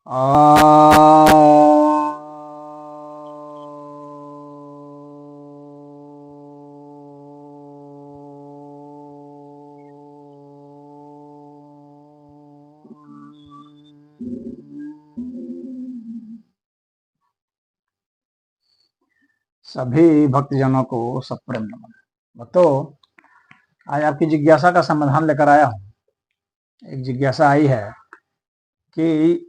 आ सभी भक्तजनों को सप्रेम नमन। भक्तों, आज आपकी जिज्ञासा का समाधान लेकर आया हूं। एक जिज्ञासा आई है कि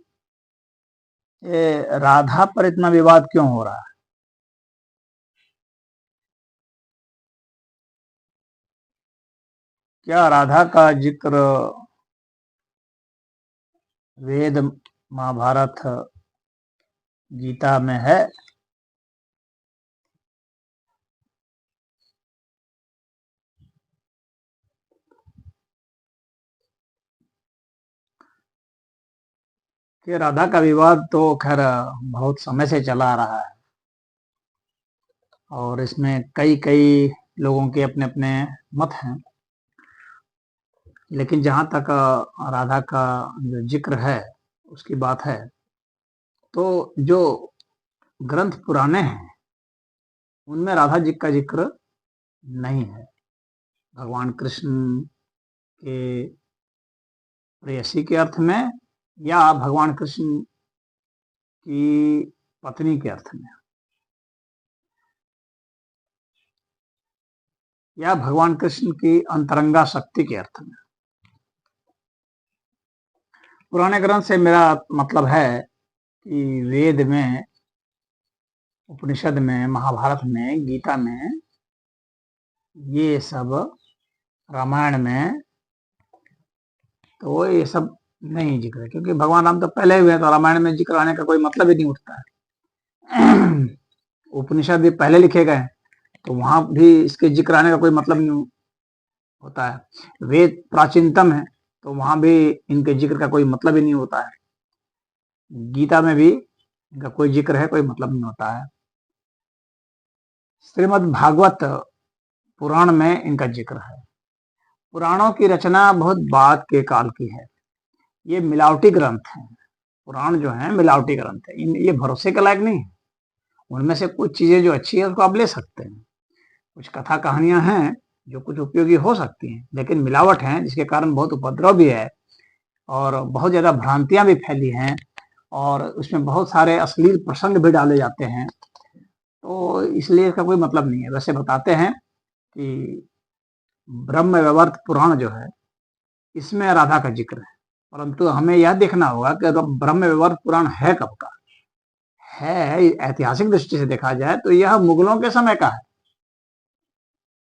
ये राधा पर इतना विवाद क्यों हो रहा है। क्या राधा का जिक्र वेद, महाभारत, गीता में है? कि राधा का विवाद तो खैर बहुत समय से चला आ रहा है और इसमें कई कई लोगों के अपने अपने मत हैं। लेकिन जहां तक राधा का जो जिक्र है उसकी बात है, तो जो ग्रंथ पुराने हैं उनमें राधा जी का जिक्र नहीं है। भगवान कृष्ण के प्रेयसी के अर्थ में या भगवान कृष्ण की पत्नी के अर्थ में या भगवान कृष्ण की अंतरंगा शक्ति के अर्थ में। पुराने ग्रंथ से मेरा मतलब है कि वेद में, उपनिषद में, महाभारत में, गीता में, ये सब रामायण में तो ये सब नहीं जिक्र है, क्योंकि भगवान राम तो पहले हुए हैं, तो रामायण में जिक्र आने का कोई मतलब ही नहीं उठता है। उपनिषद भी पहले लिखे गए, तो वहां भी इसके जिक्र आने का कोई मतलब नहीं होता है। वेद प्राचीनतम है, तो वहां भी इनके जिक्र का कोई मतलब ही नहीं होता है। गीता में भी इनका कोई जिक्र है, कोई मतलब नहीं होता है। श्रीमद् भागवत पुराण में इनका जिक्र है। पुराणों की रचना बहुत बाद के काल की है। ये मिलावटी ग्रंथ हैं। पुराण जो है मिलावटी ग्रंथ है, ये भरोसे के लायक नहीं है। उनमें से कुछ चीजें जो अच्छी है उसको आप ले सकते हैं, कुछ कथा कहानियां हैं जो कुछ उपयोगी हो सकती हैं, लेकिन मिलावट है जिसके कारण बहुत उपद्रव भी है और बहुत ज्यादा भ्रांतियां भी फैली हैं और उसमें बहुत सारे अश्लील प्रसंग भी डाले जाते हैं। तो इसलिए इसका कोई मतलब नहीं है। वैसे बताते हैं कि ब्रह्म वैवर्त पुराण जो है इसमें राधा का जिक्र है, परंतु हमें यह देखना होगा कि ब्रह्म वैवर्त पुराण है कब का है। ऐतिहासिक दृष्टि से देखा जाए तो यह मुगलों के समय का है,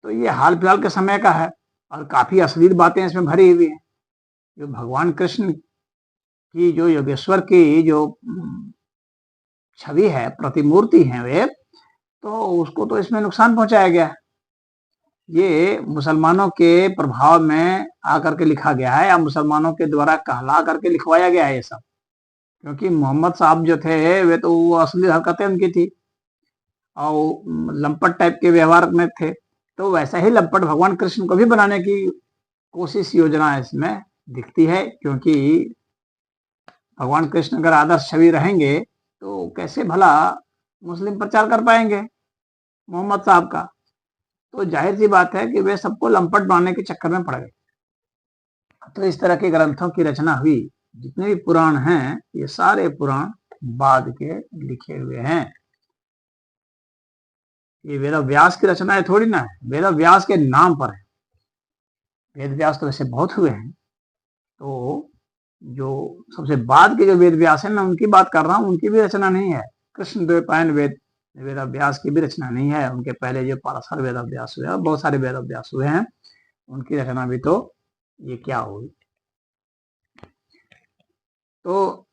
तो ये हाल फिलहाल के समय का है और काफी अश्लील बातें इसमें भरी हुई हैं। जो भगवान कृष्ण की, जो योगेश्वर की जो छवि है, प्रतिमूर्ति है वे, तो उसको तो इसमें नुकसान पहुंचाया गया है। ये मुसलमानों के प्रभाव में आकर के लिखा गया है या मुसलमानों के द्वारा कहला करके लिखवाया गया है ये सब, क्योंकि मोहम्मद साहब जो थे वे तो वो असली हरकतें उनकी थी और लंपट टाइप के व्यवहार में थे, तो वैसा ही लंपट भगवान कृष्ण को भी बनाने की कोशिश, योजना इसमें दिखती है। क्योंकि भगवान कृष्ण अगर आदर्श छवि रहेंगे तो कैसे भला मुस्लिम प्रचार कर पाएंगे मोहम्मद साहब का। तो जाहिर सी बात है कि वे सबको लंपट बनाने के चक्कर में पड़ गए। तो इस तरह के ग्रंथों की रचना हुई। जितने भी पुराण हैं ये सारे पुराण बाद के लिखे हुए हैं। ये वेद व्यास की रचना है थोड़ी ना है, वेद व्यास के नाम पर है। वेद व्यास तो वैसे बहुत हुए हैं, तो जो सबसे बाद के जो वेद व्यास है मैं उनकी बात कर रहा हूँ, उनकी भी रचना नहीं है। कृष्ण द्वैपायन वेद व्यास की भी रचना नहीं है। उनके पहले जो पाराशर वेद व्यास हुए और बहुत सारे वेद व्यास हुए हैं, उनकी रचना भी तो ये क्या हुई। तो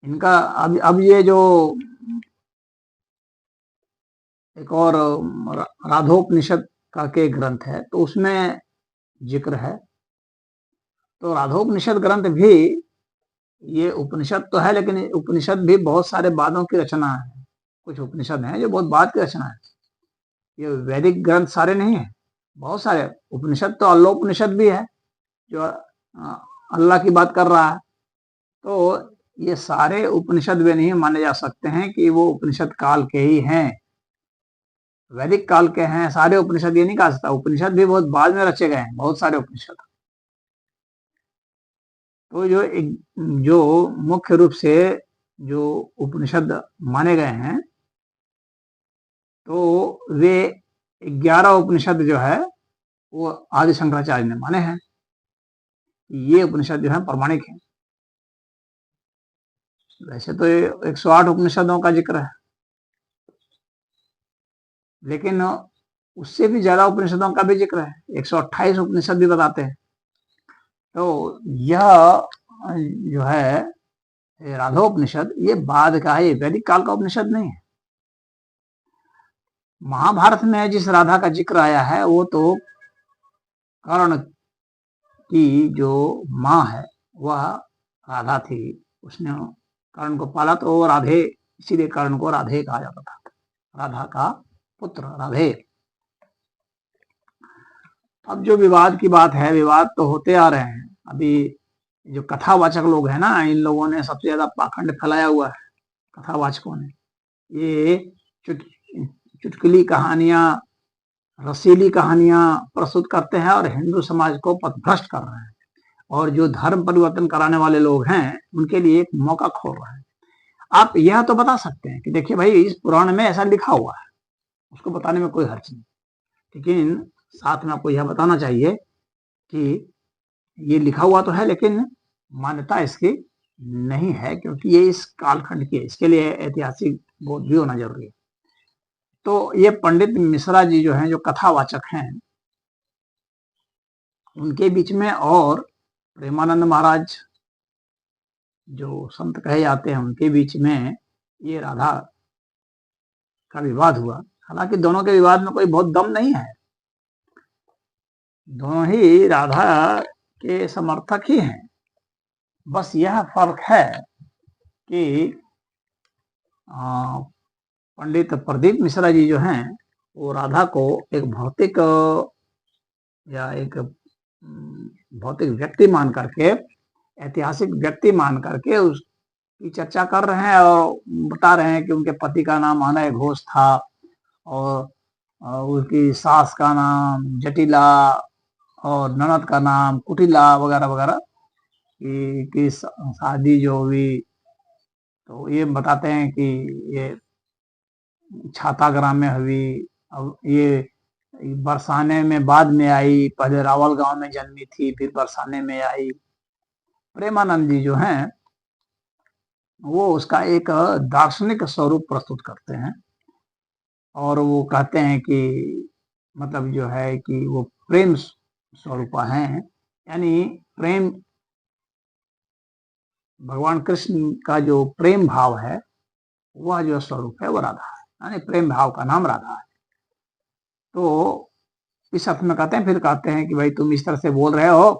इनका अब ये जो एक और राधोपनिषद का के ग्रंथ है, तो उसमें जिक्र है। तो राधोपनिषद ग्रंथ भी, ये उपनिषद तो है लेकिन उपनिषद भी बहुत सारे बादों की रचना है। कुछ उपनिषद हैं जो बहुत बाद की रचना है। ये वैदिक ग्रंथ सारे नहीं है, बहुत सारे उपनिषद तो अल्लोपनिषद भी है जो अल्लाह की बात कर रहा है। तो ये सारे उपनिषद वे नहीं माने जा सकते हैं कि वो उपनिषद काल के ही हैं, वैदिक काल के हैं सारे उपनिषद, ये नहीं कहा सकता। उपनिषद भी बहुत बाद में रचे गए हैं, बहुत सारे उपनिषद। तो जो मुख्य रूप से जो उपनिषद माने गए हैं, तो वे 11 उपनिषद जो है वो आदि शंकराचार्य ने माने हैं। ये उपनिषद जो है प्रमाणिक है। वैसे तो 108 उपनिषदों का जिक्र है, लेकिन उससे भी ज्यादा उपनिषदों का भी जिक्र है, 128 उपनिषद भी बताते हैं। तो यह जो है राधोपनिषद, ये बाद का है, ये वैदिक काल का उपनिषद नहीं है। महाभारत में जिस राधा का जिक्र आया है वो तो कर्ण की जो माँ है वह राधा थी, उसने कर्ण को पाला, तो वो राधे, इसीलिए कर्ण को राधे कहा जाता था, राधा का पुत्र राधे। अब जो विवाद की बात है, विवाद तो होते आ रहे हैं। अभी जो कथावाचक लोग हैं ना, इन लोगों ने सबसे ज्यादा पाखंड फैलाया हुआ है, कथावाचकों ने। ये चुटकुली कहानियां, रसीली कहानियां प्रस्तुत करते हैं और हिंदू समाज को पथभ्रष्ट कर रहे हैं, और जो धर्म परिवर्तन कराने वाले लोग हैं उनके लिए एक मौका खोल रहे हैं। आप यह तो बता सकते हैं कि देखिए भाई, इस पुराण में ऐसा लिखा हुआ है, उसको बताने में कोई हर्ज नहीं, लेकिन साथ में आपको यह बताना चाहिए कि ये लिखा हुआ तो है, लेकिन मान्यता इसकी नहीं है, क्योंकि ये इस कालखंड की है, इसके लिए ऐतिहासिक बोध भी होना जरूरी है। तो ये पंडित मिश्रा जी जो हैं, जो कथावाचक हैं, उनके बीच में और प्रेमानंद महाराज जो संत कहे जाते हैं, उनके बीच में ये राधा का विवाद हुआ। हालांकि दोनों के विवाद में कोई बहुत दम नहीं है, दोनों ही राधा के समर्थक ही हैं। बस यह फर्क है कि पंडित प्रदीप मिश्रा जी जो हैं, वो राधा को एक भौतिक या एक भौतिक व्यक्ति मान करके, ऐतिहासिक व्यक्ति मान करके उसकी चर्चा कर रहे हैं, और बता रहे हैं कि उनके पति का नाम अनय घोष था, और उसकी सास का नाम जटिला, और ननद का नाम कुटिला, वगैरह वगैरह की शादी जो हुई, तो ये बताते हैं कि ये छाताग्राम में हुई। अब ये बरसाने में बाद में आई, पहले रावल गांव में जन्मी थी, फिर बरसाने में आई। प्रेमानंद जी जो हैं वो उसका एक दार्शनिक स्वरूप प्रस्तुत करते हैं, और वो कहते हैं कि मतलब जो है कि वो प्रेम स्वरूप हैं, यानी प्रेम, भगवान कृष्ण का जो प्रेम भाव है, वह जो स्वरूप है वो राधा है, यानी प्रेम भाव का नाम राधा है। तो इस अर्थ में कहते हैं, फिर कहते हैं कि भाई तुम इस तरह से बोल रहे हो,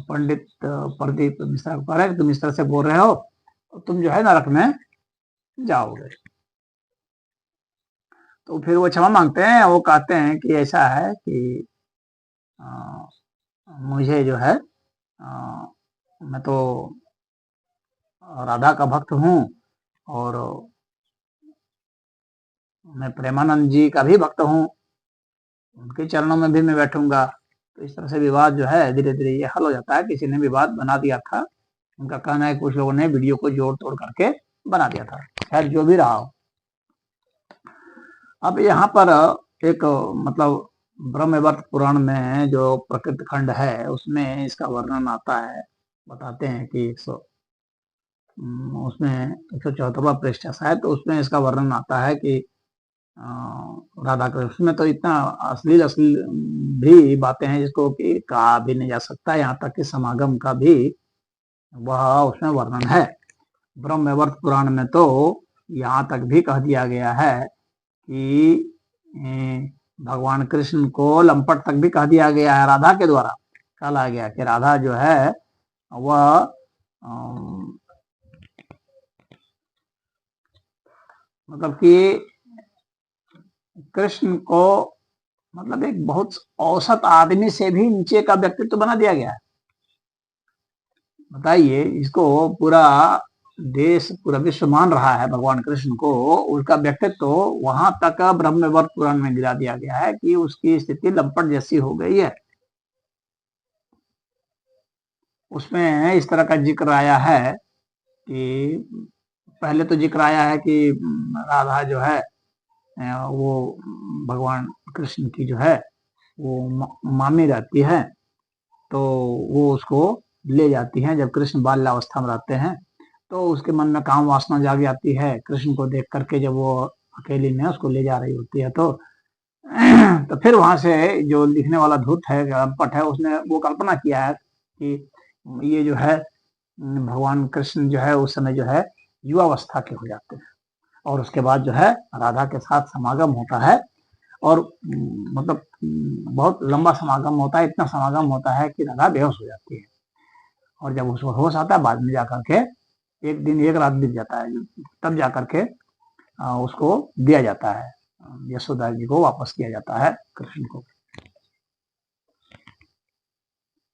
पंडित प्रदीप मिश्रा को कह रहे हैं, तुम इस तरह से बोल रहे हो, तुम जो है नरक में जाओगे। तो फिर वो क्षमा मांगते हैं, वो कहते हैं कि ऐसा है कि मुझे जो है मैं तो राधा का भक्त हूँ, और मैं प्रेमानंद जी का भी भक्त हूँ, उनके चरणों में भी मैं बैठूंगा। तो इस तरह से विवाद जो है धीरे धीरे ये हल हो जाता है। किसी ने विवाद बना दिया था, उनका कहना है कुछ लोगों ने वीडियो को जोड़ तोड़ करके बना दिया था, खैर जो भी रहा हो। अब यहाँ पर एक मतलब ब्रह्मवैवर्त पुराण में जो प्रकृत खंड है, उसमें इसका वर्णन आता है। बताते हैं कि उसमें 174वां पृष्ठ है, तो उसमें इसका वर्णन आता है कि राधा कृष्ण में तो इतना अश्लील भी बातें हैं जिसको कि कहा भी नहीं जा सकता, यहाँ तक कि समागम का भी वह उसमें वर्णन है। ब्रह्मवैवर्त पुराण में तो यहाँ तक भी कह दिया गया है कि भगवान कृष्ण को लंपट तक भी कह दिया गया है, राधा के द्वारा कहा गया कि राधा जो है वह मतलब कि कृष्ण को मतलब एक बहुत औसत आदमी से भी नीचे का व्यक्तित्व बना दिया गया है। बताइए, इसको पूरा देश, पूरा विश्व मान रहा है भगवान कृष्ण को। उसका व्यक्तित्व तो वहां तक ब्रह्मवत पुराण में गिरा दिया गया है कि उसकी स्थिति लंपट जैसी हो गई है। उसमें इस तरह का जिक्र आया है कि पहले तो जिक्र आया है कि राधा जो है वो भगवान कृष्ण की जो है वो मामी रहती है, तो वो उसको ले जाती हैं जब कृष्ण बाल्यावस्था में रहते हैं। तो उसके मन में काम वासना जाग जाती है कृष्ण को देख करके, जब वो अकेली में उसको ले जा रही होती है तो फिर वहां से जो लिखने वाला धूत है, पट है, उसने वो कल्पना किया है कि ये जो है भगवान कृष्ण जो है उस समय जो है युवावस्था के हो जाते हैं, और उसके बाद जो है राधा के साथ समागम होता है। और मतलब बहुत लंबा समागम होता है, इतना समागम होता है कि राधा बेहोश हो जाती है। और जब उसको होश आता है बाद में जाकर के, एक दिन एक रात बीत जाता है, तब जाकर के उसको दिया जाता है, यशोदा जी को वापस किया जाता है कृष्ण को।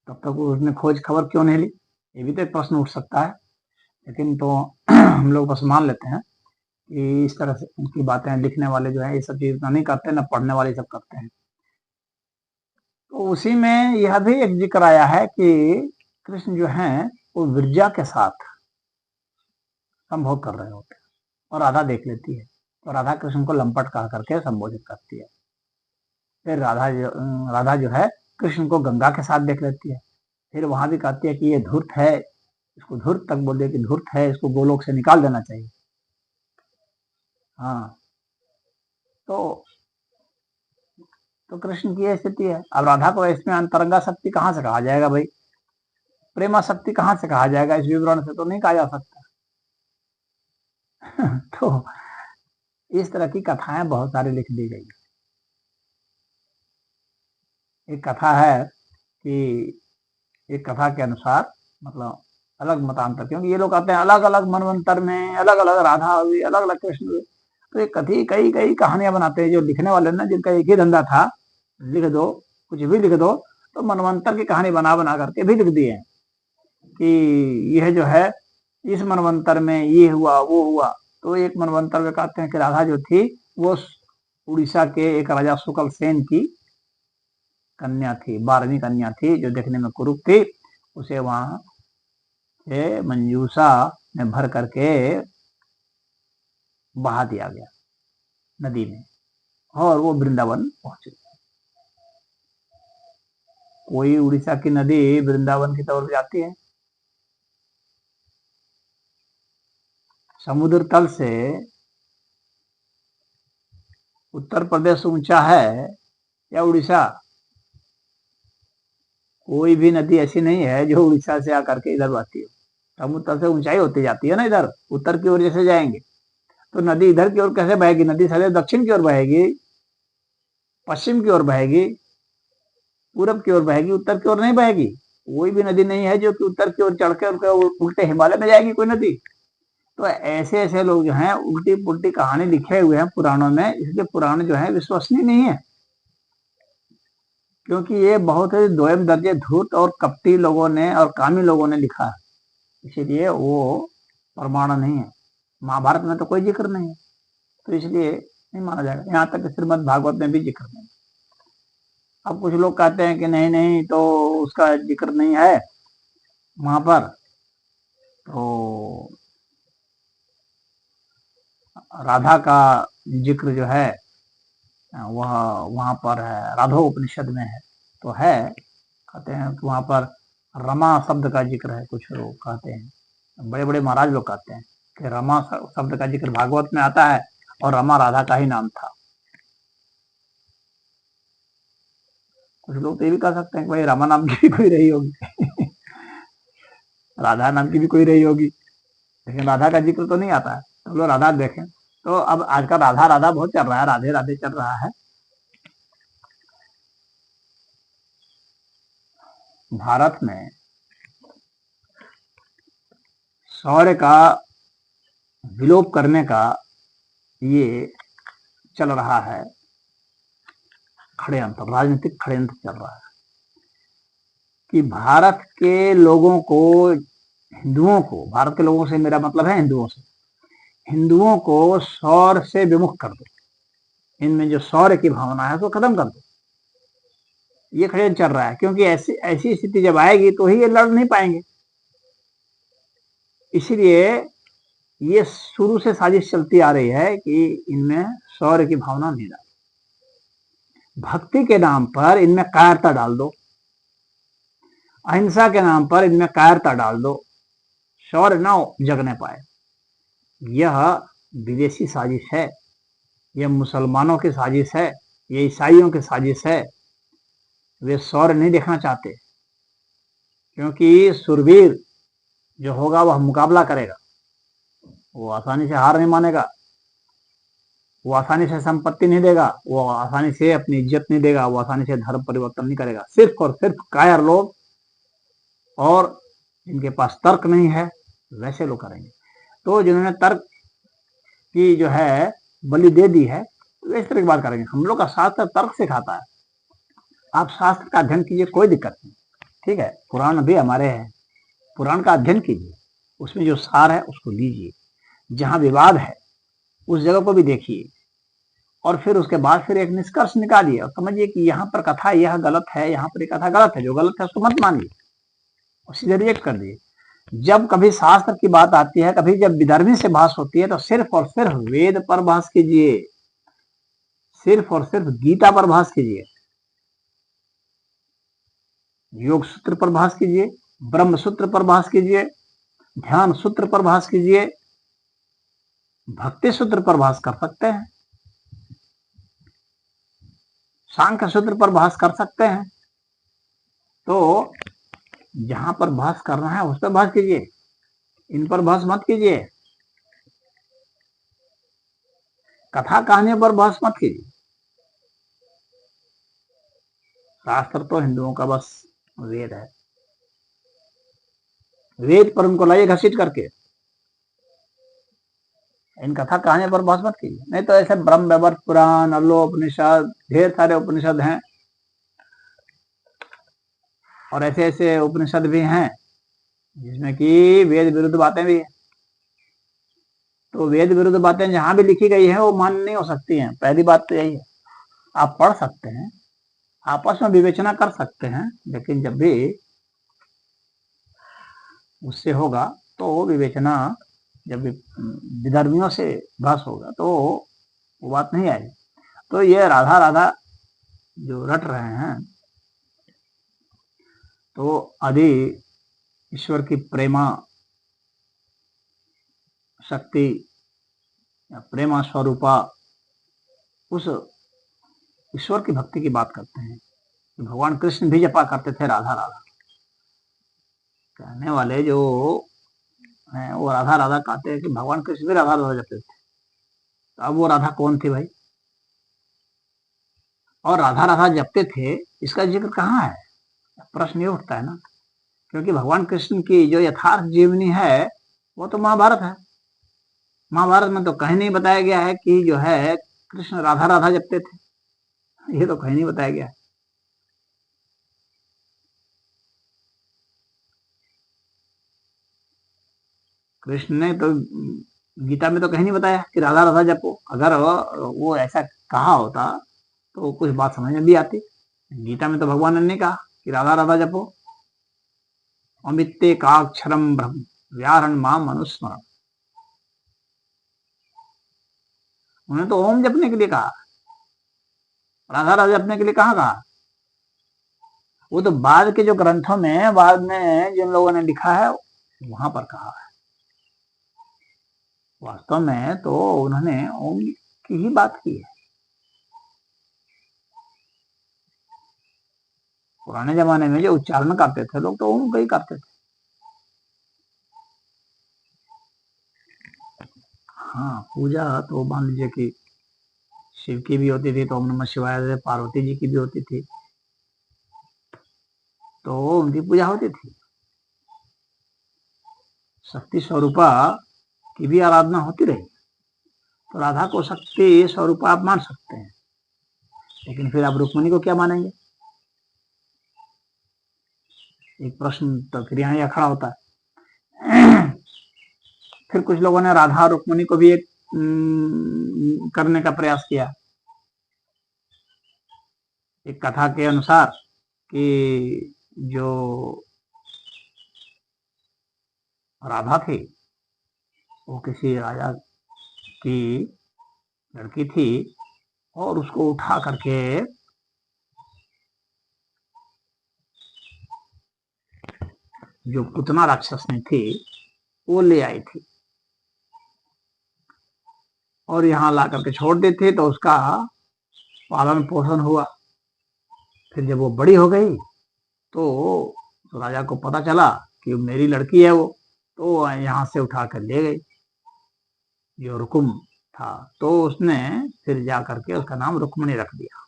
तब तक उसने खोज खबर क्यों नहीं ली, ये भी तो एक प्रश्न उठ सकता है। लेकिन तो हम लोग बस मान लेते हैं कि इस तरह से उनकी बातें लिखने वाले जो है ये सब चीज नहीं करते, ना पढ़ने वाले सब करते हैं। तो उसी में यह भी एक जिक्र आया है कि कृष्ण जो है वो विरजा के साथ संभोग कर रहे होते हैं और राधा देख लेती है, तो राधा कृष्ण को लंपट कह करके संबोधित करती है। फिर राधा जो है कृष्ण को गंगा के साथ देख लेती है। फिर वहां भी कहती है कि ये धूर्त है, इसको धूर्त तक बोलते कि धूर्त है, इसको गोलोक से निकाल देना चाहिए। हाँ, तो कृष्ण की यह स्थिति है। अब राधा को इसमें अंतरंगा शक्ति कहाँ से कहा जाएगा भाई, प्रेमा शक्ति कहाँ से कहा जाएगा, इस विवरण से तो नहीं कहा जा सकता। तो इस तरह की कथाएं बहुत सारी लिख दी गई। एक कथा है कि एक कथा के अनुसार, मतलब अलग मतांतर, क्योंकि ये लोग कहते हैं अलग अलग मनवंतर में अलग अलग राधा हुई, अलग अलग कृष्ण हुए, तो ये कथी कई कई कहानियां बनाते हैं जो लिखने वाले ना, जिनका एक ही धंधा था लिख दो, कुछ भी लिख दो, तो मनवंतर की कहानी बना बना करके भी लिख दिए कि यह जो है इस मनवंतर में ये हुआ वो हुआ। तो एक मनवंतर में कहते हैं कि राधा जो थी वो उड़ीसा के एक राजा शुक्ल सेन की कन्या थी, 12वीं कन्या थी, जो देखने में कुरूप थी। उसे वहां से मंजूषा में भर करके बहा दिया गया नदी में, और वो वृंदावन पहुंची। कोई उड़ीसा की नदी वृंदावन की तरफ जाती है? समुद्र तल से उत्तर प्रदेश ऊंचा है या उड़ीसा? कोई भी नदी ऐसी नहीं है जो उड़ीसा से आकर के इधर बहती हो। समुद्र तल से ऊंचाई होती जाती है ना, इधर उत्तर की ओर जैसे जाएंगे तो नदी इधर की ओर कैसे बहेगी? नदी सीधे दक्षिण की ओर बहेगी, पश्चिम की ओर बहेगी, पूरब की ओर बहेगी, उत्तर की ओर नहीं बहेगी। कोई भी नदी नहीं है जो कि उत्तर की ओर चढ़ के उल्टे हिमालय में जाएगी कोई नदी। तो ऐसे ऐसे लोग जो हैं उल्टी पुल्टी कहानी लिखे हुए हैं पुराणों में, इसलिए पुराण जो है विश्वसनीय नहीं है, क्योंकि ये बहुत ही दोयम दर्जे धूर्त और कपटी लोगों ने और कामी लोगों ने लिखा है, इसीलिए वो प्रमाण नहीं है। महाभारत में तो कोई जिक्र नहीं है, तो इसलिए नहीं माना जाएगा। यहाँ तक कि श्रीमद् भागवत में भी जिक्र नहीं। अब कुछ लोग कहते हैं कि नहीं नहीं, तो उसका जिक्र नहीं है वहां पर, तो राधा का जिक्र जो है वह वहां पर है, राधो उपनिषद में है, तो है। कहते हैं कि वहां पर रमा शब्द का जिक्र है, कुछ लोग कहते हैं, बड़े बड़े महाराज लोग कहते हैं कि रमा शब्द का जिक्र भागवत में आता है और रमा राधा का ही नाम था। कुछ लोग तो ये भी कह सकते हैं कि भाई रमा नाम की भी कोई रही होगी राधा नाम की भी कोई रही होगी, लेकिन राधा का जिक्र तो नहीं आता है। तो लोग राधा देखें, तो अब आजकल राधा राधा बहुत चल रहा है, राधे राधे चल रहा है। भारत में शौर्य का विलोप करने का ये चल रहा है षड्यंत्र, राजनीतिक षड्यंत्र चल रहा है कि भारत के लोगों को हिंदुओं को, भारत के लोगों से मेरा मतलब है हिंदुओं से, हिंदुओं को शौर्य से विमुख कर दो, इनमें जो शौर्य की भावना है उसको खत्म कर दो। ये षड्यंत्र चल रहा है, क्योंकि ऐसी ऐसी स्थिति जब आएगी तो ही ये लड़ नहीं पाएंगे। इसीलिए ये शुरू से साजिश चलती आ रही है कि इनमें शौर्य की भावना नहीं डाल, भक्ति के नाम पर इनमें कायरता डाल दो, अहिंसा के नाम पर इनमें कायरता डाल दो, शौर्य न जगने पाए। यह विदेशी साजिश है, यह मुसलमानों की साजिश है, ये ईसाइयों की साजिश है। वे शौर्य नहीं देखना चाहते, क्योंकि सुरवीर जो होगा वह मुकाबला करेगा, वो आसानी से हार नहीं मानेगा, वो आसानी से संपत्ति नहीं देगा, वो आसानी से अपनी इज्जत नहीं देगा, वो आसानी से धर्म परिवर्तन नहीं करेगा। सिर्फ और सिर्फ कायर लोग और जिनके पास तर्क नहीं है वैसे लोग करेंगे। तो जिन्होंने तर्क की जो है बलि दे दी है, तो इस तरह की बात करेंगे। हम लोग का शास्त्र तर्क सिखाता है, आप शास्त्र का अध्ययन कीजिए, कोई दिक्कत नहीं, ठीक है। पुराण भी हमारे हैं, पुराण का अध्ययन कीजिए, उसमें जो सार है उसको लीजिए, जहां विवाद है उस जगह को भी देखिए, और फिर उसके बाद फिर एक निष्कर्ष निकालिए और समझिए कि यहाँ पर कथा यह गलत है, यहाँ पर कथा गलत है। जो गलत है उसको मत मानिए, सीधे रिजेक्ट कर दिए। जब कभी शास्त्र की बात आती है, कभी जब विधर्मी से बहस होती है, तो सिर्फ और सिर्फ वेद पर बहस कीजिए, सिर्फ और सिर्फ गीता पर बहस कीजिए, योग सूत्र पर बहस कीजिए, ब्रह्म सूत्र पर बहस कीजिए, ध्यान सूत्र पर बहस कीजिए, भक्ति सूत्र पर बहस कर सकते हैं, सांख्य सूत्र पर बहस कर सकते हैं। तो जहां पर बहस करना है उस पर बहस कीजिए, इन पर बहस मत कीजिए, कथा कहानियों पर बहस मत कीजिए। शास्त्र तो हिंदुओं का बस वेद है, वेद पर उनको लाइए घसीट करके, इन कथा कहानियों पर बहस मत कीजिए। नहीं तो ऐसे ब्रह्म वैवर्त पुराण, अल्लोपनिषद, ढेर सारे उपनिषद हैं, और ऐसे ऐसे उपनिषद भी हैं जिसमें कि वेद विरुद्ध बातें भी है। तो वेद विरुद्ध बातें जहां भी लिखी गई है वो मान्य नहीं हो सकती हैं। पहली बात तो यही है। आप पढ़ सकते हैं, आपस में विवेचना कर सकते हैं, लेकिन जब भी उससे होगा तो विवेचना, जब विधर्मियों से बहस होगा तो वो बात नहीं आएगी। तो ये राधा राधा जो रट रहे हैं, तो आदि ईश्वर की प्रेमा शक्ति या प्रेमा स्वरूपा उस ईश्वर की भक्ति की बात करते हैं। भगवान कृष्ण भी जपा करते थे राधा राधा, कहने वाले जो हैं वो राधा राधा कहते हैं कि भगवान कृष्ण भी राधा राधा जपते थे। तो अब वो राधा कौन थी भाई? और राधा राधा जपते थे, इसका जिक्र कहाँ है? प्रश्न ये उठता है ना, क्योंकि भगवान कृष्ण की जो यथार्थ जीवनी है वो तो महाभारत है। महाभारत में तो कहीं नहीं बताया गया है कि जो है कृष्ण राधा राधा जपते थे, ये तो कहीं नहीं बताया गया है। कृष्ण ने तो गीता में तो कहीं नहीं बताया कि राधा राधा जपो। अगर वो ऐसा कहा होता तो कुछ बात समझ में भी आती। गीता में तो भगवान ने नहीं कहा कि राधा राधा जपो, अमित्ते काक्षरम ब्रह्म व्याहरण माम अनुस्मरण। उन्होंने तो ओम जपने के लिए कहा, राधा राधा जपने के लिए कहाँ कहा? वो तो बाद के जो ग्रंथों में, बाद में जिन लोगों ने लिखा है वहां पर कहा है। वास्तव में तो उन्होंने ओम की ही बात की है। पुराने जमाने में जो उच्चारण करते थे लोग तो ओम का ही करते थे। हाँ, पूजा तो मान लीजिए कि शिव की भी होती थी तो ओम नमः शिवाय, पार्वती जी की भी होती थी तो उनकी पूजा होती थी। शक्ति स्वरूपा की भी आराधना होती रही, तो राधा को शक्ति स्वरूपा आप मान सकते हैं, लेकिन फिर आप रुक्मिणी को क्या मानेंगे? एक प्रश्न तो फिर यहाँ खड़ा होता फिर कुछ लोगों ने राधा और रुक्मिणी को भी एक करने का प्रयास किया। एक कथा के अनुसार कि जो राधा थी वो किसी राजा की लड़की थी और उसको उठा करके जो पूतना राक्षसनी थी वो ले आई थी और यहाँ ला करके छोड़ दी थी। तो उसका पालन पोषण हुआ। फिर जब वो बड़ी हो गई तो राजा को पता चला कि मेरी लड़की है वो, तो यहाँ से उठा कर ले गई जो रुकुम था। तो उसने फिर जा करके उसका नाम रुक्मिणी रख दिया।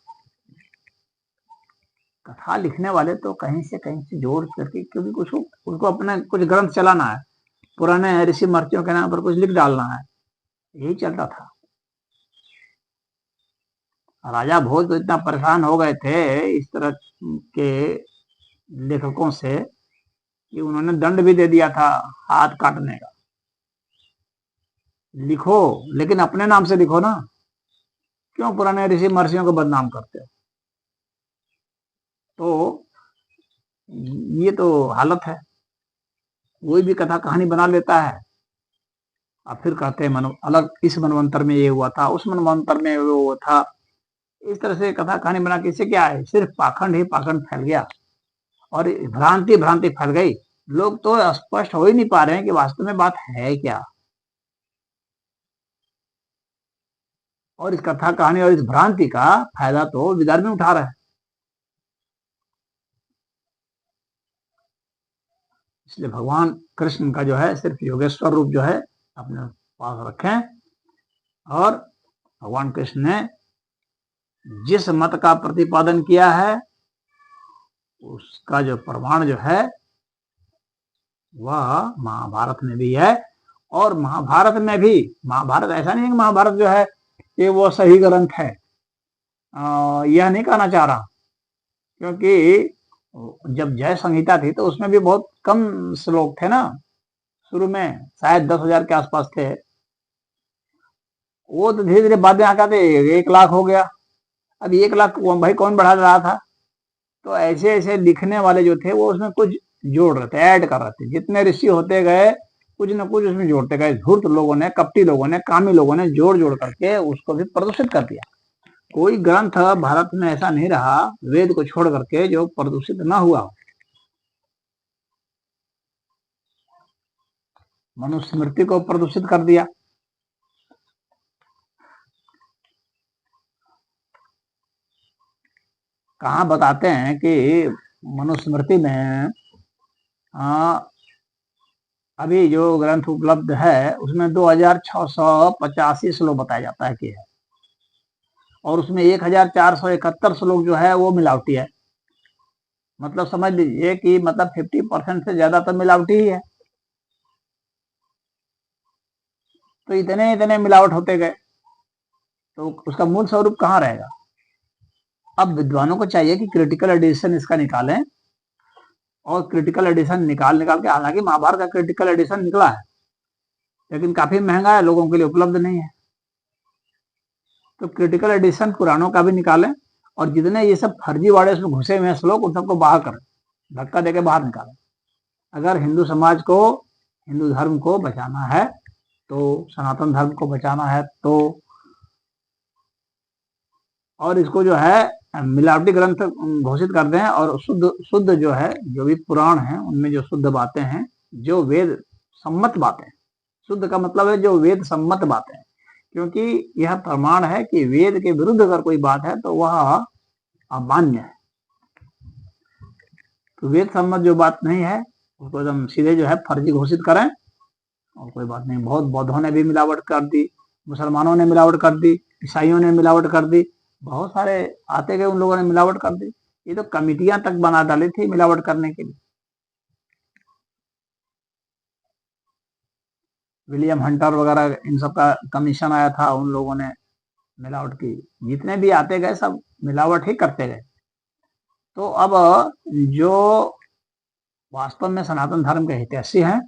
कथा लिखने वाले तो कहीं से जोड़ करके, क्योंकि कुछ उनको अपने कुछ ग्रंथ चलाना है, पुराने ऋषि महर्षियों के नाम पर कुछ लिख डालना है, यही चलता था। राजा भोज तो इतना परेशान हो गए थे इस तरह के लेखकों से कि उन्होंने दंड भी दे दिया था हाथ काटने का। लिखो लेकिन अपने नाम से लिखो ना, क्यों पुराने ऋषि महर्षियों को बदनाम करते हो। तो ये तो हालत है। कोई भी कथा कहानी बना लेता है और फिर कहते हैं अलग इस मनवंतर में ये हुआ था, उस मनवंतर में वो हुआ था। इस तरह से कथा कहानी बना के इससे क्या है, सिर्फ पाखंड ही पाखंड फैल गया और भ्रांति फैल गई। लोग तो स्पष्ट हो ही नहीं पा रहे हैं कि वास्तव में बात है क्या। और इस कथा कहानी और इस भ्रांति का फायदा तो विदर्भ में उठा रहे हैं। इसलिए भगवान कृष्ण का जो है सिर्फ योगेश्वर रूप जो है अपने पास रखें। और भगवान कृष्ण ने जिस मत का प्रतिपादन किया है उसका जो प्रमाण जो है वह महाभारत में भी है। और महाभारत में भी, महाभारत ऐसा नहीं है कि महाभारत जो है कि वो सही ग्रंथ है, यह नहीं कहना चाह रहा। क्योंकि जब जय संहिता थी तो उसमें भी बहुत कम श्लोक थे ना, शुरू में शायद 10,000 के आसपास थे। वो तो धीरे धीरे बाद में आकर 1 लाख हो गया। अब 1 लाख भाई कौन बढ़ा रहा था। तो ऐसे ऐसे लिखने वाले जो थे वो उसमें कुछ जोड़ रहे थे, ऐड कर रहे थे। जितने ऋषि होते गए कुछ न कुछ उसमें जोड़ते गए। धूर्त लोगों ने, कपटी लोगों ने, कामी लोगों ने जोड़ जोड़ करके उसको भी प्रदूषित कर दिया। कोई ग्रंथ भारत में ऐसा नहीं रहा वेद को छोड़ करके जो प्रदूषित ना हुआ। मनुस्मृति को प्रदूषित कर दिया। कहाँ बताते हैं कि मनुस्मृति में अभी जो ग्रंथ उपलब्ध है उसमें 2685 श्लोक बताया जाता है कि है, और उसमें 1471 श्लोक जो है वो मिलावटी है। मतलब समझ लीजिए कि मतलब 50% से ज्यादा तो मिलावटी ही है। तो इतने इतने मिलावट होते गए तो उसका मूल स्वरूप कहाँ रहेगा। अब विद्वानों को चाहिए कि क्रिटिकल एडिशन इसका निकालें, और क्रिटिकल एडिशन निकाल के, हालांकि महाभारत का क्रिटिकल एडिशन निकला है लेकिन काफी महंगा है, लोगों के लिए उपलब्ध नहीं है। तो क्रिटिकल एडिशन पुराणों का भी निकालें और जितने ये सब फर्जीवाड़े उसमें घुसे हुए हैं श्लोक उन सबको बाहर करें, धक्का देके बाहर निकालें। अगर हिंदू समाज को, हिंदू धर्म को बचाना है, तो सनातन धर्म को बचाना है, तो और इसको जो है मिलावटी ग्रंथ घोषित कर दें और शुद्ध जो है, जो भी पुराण है उनमें जो शुद्ध बातें हैं, जो वेद सम्मत बातें, शुद्ध का मतलब है जो वेद सम्मत बातें, क्योंकि यह प्रमाण है कि वेद के विरुद्ध अगर कोई बात है तो वह अमान्य है। तो वेद सम्मत जो बात नहीं है उसको एकदम सीधे जो है फर्जी घोषित करें और कोई बात नहीं। बहुत बौद्धों ने भी मिलावट कर दी, मुसलमानों ने मिलावट कर दी, ईसाइयों ने मिलावट कर दी, बहुत सारे आते गए उन लोगों ने मिलावट कर दी। ये तो कमिटियां तक बना डाली थी मिलावट करने के लिए। विलियम हंटर वगैरह इन सब का कमीशन आया था, उन लोगों ने मिलावट की। जितने भी आते गए सब मिलावट ही करते गए। तो अब जो वास्तव में सनातन धर्म के हितैषी हैं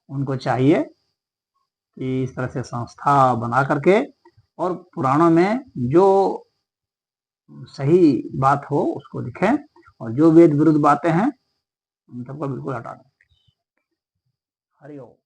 उनको चाहिए कि इस तरह से संस्था बना करके और पुराणों में जो सही बात हो उसको लिखें और जो वेद विरुद्ध बातें हैं उन सबको बिल्कुल हटा दें। हरि ओम।